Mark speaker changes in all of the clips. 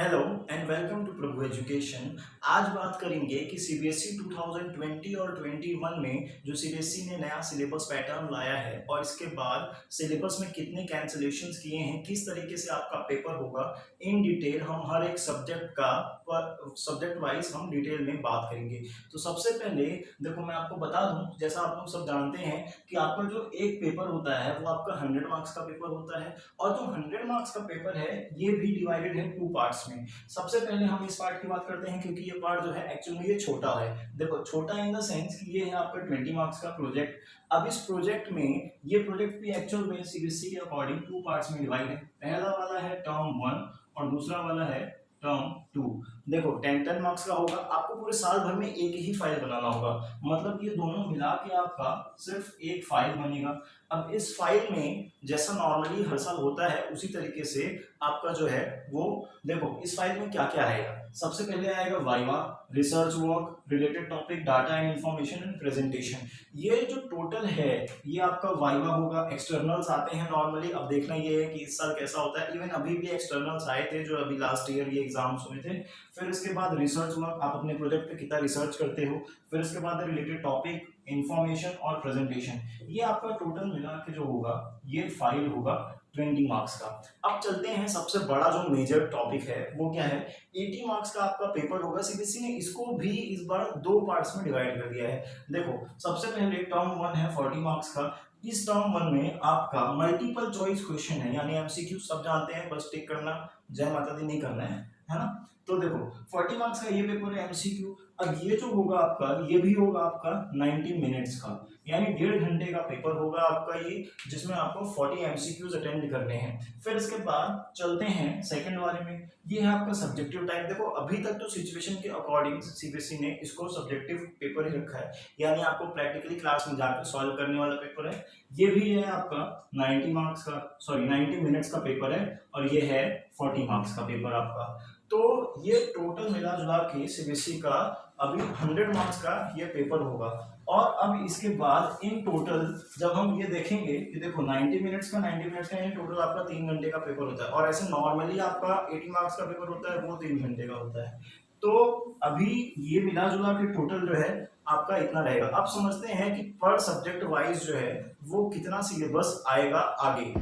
Speaker 1: Hello and welcome to Prabhu education. आज बात करेंगे कि सीबीएसई 2020 और 21 में जो सीबीएसई ने नया सिलेबस पैटर्न लाया है और इसके बाद सिलेबस में कितने कैंसलेशंस किए हैं, किस तरीके से आपका पेपर होगा, इन डिटेल हम हर एक सब्जेक्ट का सब्जेक्ट वाइज हम डिटेल में बात करेंगे। तो सबसे पहले देखो मैं आपको बता दूं, जैसा आप लोग सब जानते हैं कि आपका जो एक पेपर होता है वो आपका 100 मार्क्स का पेपर होता है और जो 100 मार्क्स का पेपर है ये भी डिवाइडेड है टू पार्ट्स में। सबसे पहले हम इस पार्ट की बात करते हैं क्योंकि ये पार्ट जो है एक्चुअली ये छोटा है। देखो छोटा इन द सेंस कि ये है आपका 20 मार्क्स का प्रोजेक्ट। अब इस प्रोजेक्ट में ये प्रोजेक्ट भी एक्चुअल में सीबीएसई के अकॉर्डिंग टू पार्ट्स में डिवाइड है। पहला वाला है टर्म 1 और दूसरा वाला है टर्म 2। देखो 10 मार्क्स का होगा, आपको पूरे साल भर में एक ही फाइल बनाना होगा, मतलब ये दोनों मिला के आपका सिर्फ एक फाइल बनेगा। अब इस फाइल में जैसा नॉर्मली हर साल होता है उसी तरीके से आपका जो है वो देखो इस फाइल में क्या क्या आएगा। सबसे पहले आएगा viva, research work, related topic, data and information and presentation. ये जो टोटल है ये आपका वाइवा होगा। एक्सटर्नल्स आते हैं नॉर्मली, अब देखना ये है कि इस साल कैसा होता है। इवन अभी भी एक्सटर्नल्स आए थे जो अभी लास्ट ईयर ये एग्जाम्स हुए थे। फिर इसके बाद रिसर्च वर्क, आप अपने प्रोजेक्ट पे कितना रिसर्च करते हो। फिर इसके बाद रिलेटेड टॉपिक, इंफॉर्मेशन और प्रेजेंटेशन। ये आपका टोटल मिला के जो होगा ये फाइल होगा 20 मार्क्स का। अब चलते हैं सबसे बड़ा जो मेजर टॉपिक है वो क्या है, 80 मार्क्स का आपका पेपर होगा। सीबीएसई ने इसको भी इस बार दो पार्ट्स में डिवाइड कर दिया है। देखो सबसे पहले टर्म 1 है 40 मार्क्स का। इस टर्म 1 में आपका मल्टीपल चॉइस क्वेश्चन है, यानी एमसीक्यू सब जानते हैं, बस टिक करना, जय माता दी नहीं करना है ना। तो देखो 40 मार्क्स का ये पेपर है एमसीक्यू। अब ये जो होगा आपका ये भी होगा आपका 90 मिनट्स का, यानी 1.5 घंटे का पेपर होगा आपका ये, जिसमें आपको 40 एमसीक्यूज अटेंड करने हैं। फिर इसके बाद चलते हैं सेकंड वाले में, ये है आपका सब्जेक्टिव टाइप। देखो अभी तक तो सिचुएशन के अकॉर्डिंग सीबीएसई ने इसको सब्जेक्टिव पेपर ही रखा है, यानी आपको प्रैक्टिकली क्लास में जाकर सॉल्व करने वाला पेपर है। ये भी है आपका 90 मिनट्स का पेपर है और ये है 40 मार्क्स का पेपर आपका। तो ये टोटल मिला जुला के सीबीएसई का अभी 100 मार्क्स का ये पेपर होगा। और अब इसके बाद इन टोटल जब हम ये देखेंगे कि देखो 90 मिनट्स का ये टोटल आपका 3 घंटे का पेपर होता है, और ऐसे नॉर्मली आपका 80 मार्क्स का पेपर होता है वो 3 घंटे का होता है। तो अभी ये मिला जुला के टोटल जो है आपका इतना रहेगा। अब समझते हैं कि पर सब्जेक्ट वाइज जो है वो कितना सिलेबस आएगा आगे।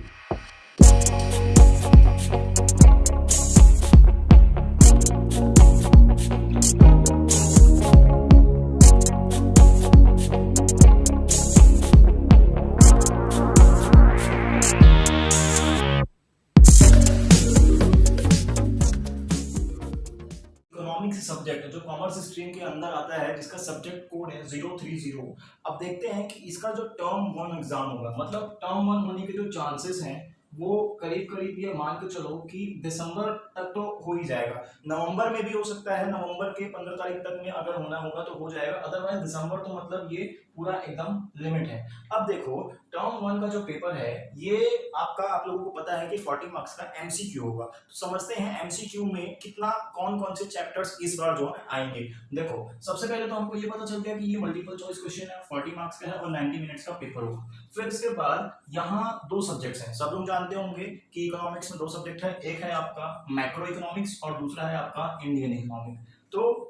Speaker 1: सब्जेक्ट जो कॉमर्स स्ट्रीम के अंदर आता है, जिसका सब्जेक्ट कोड है 030। अब देखते हैं कि इसका जो टर्म 1 एग्जाम होगा, मतलब टर्म 1 होने के जो चांसेस हैं वो करीब करीब ये मान के चलो कि दिसंबर तक तो हो ही जाएगा। नवंबर में भी हो सकता है, नवंबर के 15 तारीख तक में अगर होना होगा तो हो जाएगा, अदरवाइज दिसंबर तो मतलब ये पूरा एकदम लिमिट है। अब देखो टर्म 1 का जो पेपर है ये आपका, आप लोगों को पता है कि 40 मार्क्स का एमसीक्यू होगा। तो समझते हैं एमसीक्यू में कितना कौन कौन से चैप्टर्स इस बार जो है आएंगे। देखो सबसे पहले तो हमको ये पता चल गया कि ये मल्टीपल चॉइस क्वेश्चन है, 40 मार्क्स का है और 90 मिनट्स का पेपर होगा। फिर इसके बाद यहाँ दो सब्जेक्ट्स हैं, सब लोग जानते होंगे कि इकोनॉमिक्स में दो सब्जेक्ट है, एक है आपका मैक्रो इकोनॉमिक्स और दूसरा है आपका इंडियन इकोनॉमिक। तो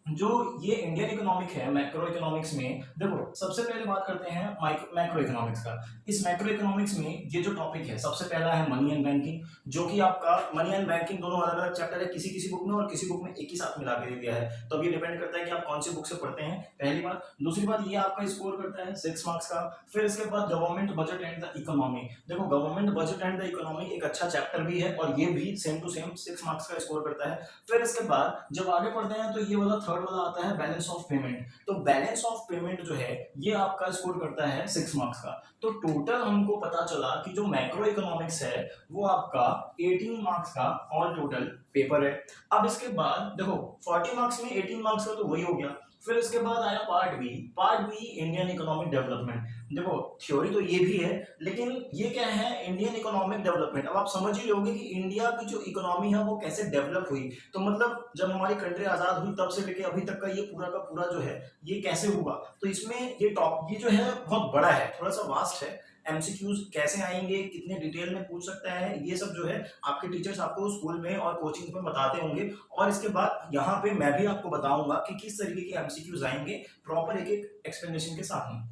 Speaker 1: जो ये इंडियन इकोनॉमिक है मैक्रो इकोनॉमिक्स में, देखो सबसे पहले बात करते हैं मैक्रो इकोनॉमिक्स का। इस मैक्रो इकोनॉमिक्स में ये जो टॉपिक है सबसे पहला है मनी एंड बैंकिंग, जो कि आपका मनी एंड बैंकिंग दोनों अलग अलग चैप्टर है, किसी किसी बुक में और किसी बुक में एक ही साथ मिला के दे दिया है। तो अब ये डिपेंड करता है कि आप कौन सी बुक से पढ़ते हैं, पहली बात। दूसरी बात ये आपका स्कोर करता है 6 मार्क्स का। फिर इसके बाद government budget and the economy. देखो government budget and the economy एक अच्छा चैप्टर भी है और ये भी सेम टू सेम 6 मार्क्स का स्कोर करता है। फिर इसके बाद जब आगे पढ़ते हैं तो ये वाला थर्ड वाला आता है बैलेंस ऑफ पेमेंट। तो बैलेंस ऑफ पेमेंट जो है ये आपका स्कोर करता है 6 मार्क्स का। तो टोटल हमको पता चला कि जो मैक्रो इकोनॉमिक्स है वो आपका 18 मार्क्स का ऑल टोटल पेपर है। अब इसके बाद देखो 40 मार्क्स में 18 मार्क्स का तो वही हो गया। फिर इसके बाद आया part B Indian economic development. देखो थ्योरी तो ये भी है, लेकिन ये क्या है इंडियन इकोनॉमिक डेवलपमेंट। अब आप समझ ही लोगे कि इंडिया की जो इकोनॉमी है वो कैसे डेवलप हुई। तो मतलब जब हमारी कंट्री आजाद हुई तब से लेके अभी तक का ये पूरा का पूरा जो है ये कैसे हुआ। तो इसमें ये जो है बहुत बड़ा है, थोड़ा सा वास्ट है। एमसीक्यूज कैसे आएंगे, कितने डिटेल में पूछ सकता है, ये सब जो है आपके टीचर्स आपको स्कूल में और कोचिंग में बताते होंगे। और इसके बाद यहाँ पे मैं भी आपको बताऊंगा कि किस तरीके के एमसीक्यूज आएंगे प्रॉपर एक एक एक्सप्लेनेशन के साथ में।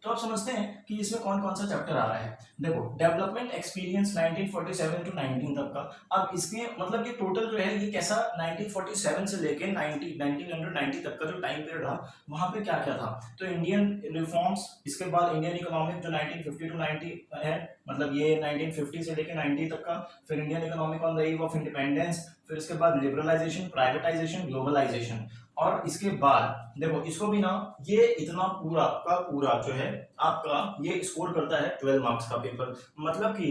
Speaker 1: तो आप समझते हैं कि इसमें कौन कौन सा चैप्टर आ रहा है। देखो, डेवलपमेंट एक्सपीरियंस 1947 टू 19 तक का। अब इसके मतलब ये टोटल जो है ये कैसा 1947 से लेके 1990 तक का जो टाइम पीरियड रहा, वहां पे क्या क्या था। तो इंडियन रिफॉर्म्स, इसके बाद इंडियन इकोनॉमिक जो 1950 टू 90 है, मतलब ये 1950 से लेके 90 तक का। फिर Indian economic on the eve of independence. फिर इसके बाद लिबरलाइजेशन, प्राइवेटाइजेशन, ग्लोबलाइजेशन। और इसके बाद देखो, इसको भी ना ये इतना पूरा का पूरा जो है आपका ये स्कोर करता है 12 मार्क्स का पेपर। मतलब कि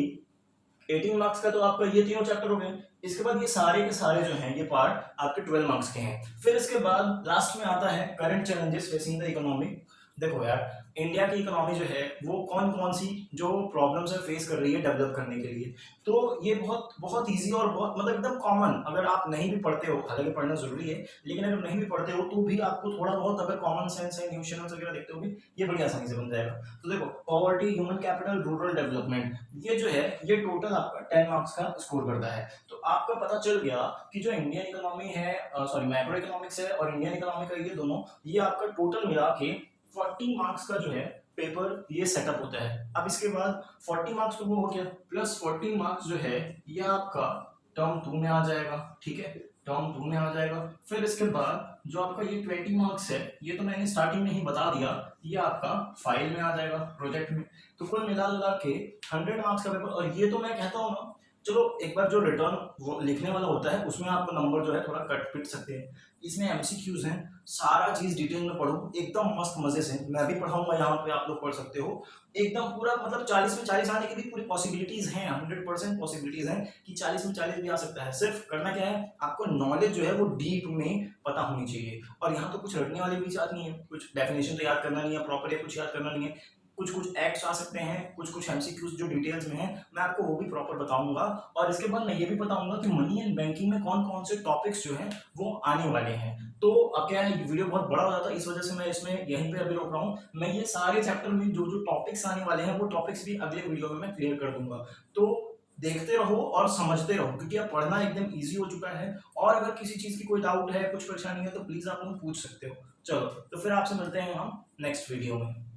Speaker 1: 18 मार्क्स का तो आपका ये तीनों चैप्टर हो गए। इसके बाद ये सारे के सारे जो हैं ये पार्ट आपके 12 मार्क्स के हैं। फिर इसके बाद लास्ट में आता है current challenges facing the economy. देखो यार, इंडिया की इकोनॉमी जो है वो कौन कौन सी जो प्रॉब्लम्स है फेस कर रही है डेवलप करने के लिए। तो ये बहुत बहुत इजी और बहुत मतलब एकदम कॉमन, अगर आप नहीं भी पढ़ते हो, हालांकि पढ़ना जरूरी है, लेकिन अगर नहीं भी पढ़ते हो तो भी आपको थोड़ा बहुत अगर कॉमन सेंस है, न्यूज चैनल्स वगैरह देखते हो ये बड़ी आसानी से बन जाएगा। तो देखो, poverty, human capital, rural development, ये जो है ये टोटल आपका 10 मार्क्स का स्कोर करता है। तो आपका पता चल गया कि जो इंडियन इकोनॉमी है, सॉरी मैक्रो इकोनॉमिक्स है और इंडियन इकोनॉमिक है, ये दोनों ये आपका टोटल मिला के 40 मार्क्स का जो है पेपर ये सेटअप होता है। अब इसके बाद 40 मार्क्स तो वो हो गया, प्लस 40 मार्क्स जो है ये आपका टर्म 2 में आ जाएगा। ठीक है, टर्म 2 में आ जाएगा। फिर इसके बाद जो आपका ये 20 मार्क्स है, ये तो मैंने स्टार्टिंग में ही बता दिया, ये आपका फाइल में आ जाएगा, प्रोजेक्ट में। तो कुल मिला जुला के 100 मार्क्स का पेपर। और ये तो मैं कहता हूँ ना, चलो एक बार जो रिटर्न वो लिखने वाला होता है उसमें आपको नंबर जो है थोड़ा कट पिट सकते हैं। इसमें एमसीक्यूज हैं, सारा चीज डिटेल में पढ़ो एकदम मस्त मजे से। मैं भी पढ़ाऊंगा यहाँ पे, आप लोग पढ़ सकते हो एकदम पूरा। मतलब 40 में 40 आने की भी पूरी पॉसिबिलिटीज हैं, 100% पॉसिबिलिटीज हैं कि 40 में 40 भी आ सकता है। सिर्फ करना क्या है, आपको नॉलेज जो है वो डीप में पता होनी चाहिए। और यहाँ तो कुछ रटने वाली भी बात नहीं है, कुछ डेफिनेशन तो याद करना नहीं है प्रॉपर, या कुछ याद करना नहीं है। कुछ कुछ एक्ट्स आ सकते हैं, कुछ कुछ एमसीक्यूज जो डिटेल्स में है, मैं आपको वो भी प्रॉपर बताऊंगा। और इसके बाद मैं ये भी बताऊंगा कि मनी एंड बैंकिंग में कौन कौन से टॉपिक्स जो हैं वो आने वाले हैं। तो अब क्या है, वीडियो बहुत बड़ा हो जाता है, इस वजह से मैं इसमें यहीं पे अभी रोक रहा हूँ। मैं ये सारे चैप्टर में जो जो टॉपिक्स आने वाले हैं वो टॉपिक्स भी अगले वीडियो में मैं क्लियर कर दूंगा। तो देखते रहो और समझते रहो, क्योंकि अब पढ़ना एकदम इजी हो चुका है। और अगर किसी चीज की कोई डाउट है, कुछ परेशानी है, तो प्लीज आप लोग पूछ सकते हो। चलो, तो फिर आपसे मिलते हैं हम नेक्स्ट वीडियो में।